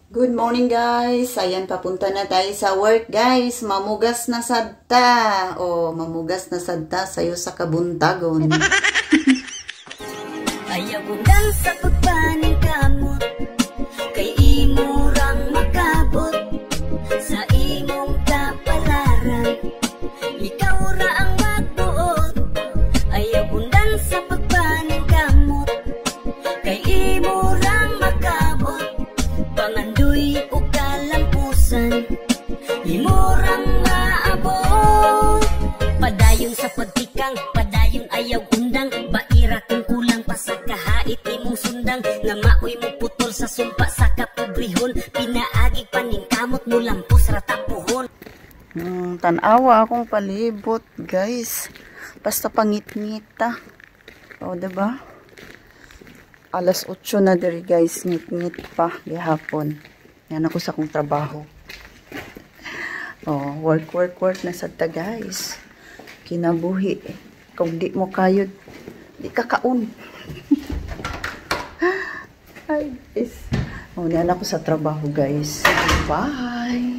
Good morning guys. Ayan, papunta na tayo sa work guys. Mamugas na sadta. O, mamugas na sadta sayo sa kabuntagon. Ayaw lang sa pagpaning kamot, kay imurang makabot sa imong kapalaran. Ikaw ra ang magbuot. Ayaw lang sa pagpaning kamot, kay imurang makabot. Pangandoy o kalampusan, imurang maabot. Padayon sa pagtikang, padayon ayaw undang. Baira kung kulang pa sa kahait imong sundang. Nga maoy mo putol sa sumpa sa kapobrihon. Pinaagig paningkamot mo lampos ratapuhon. Tanawa akong palibot guys. Basta pangit-ngita. O, diba? Alas 8 na diri guys. Ngit-ngit pa gihapon. Yan ako sa akong trabaho. Oh, work na sadta guys. Kinabuhi. Kung di mo kayod, di kakaon. Ay, guys. Oh, yan ako sa trabaho guys. Bye!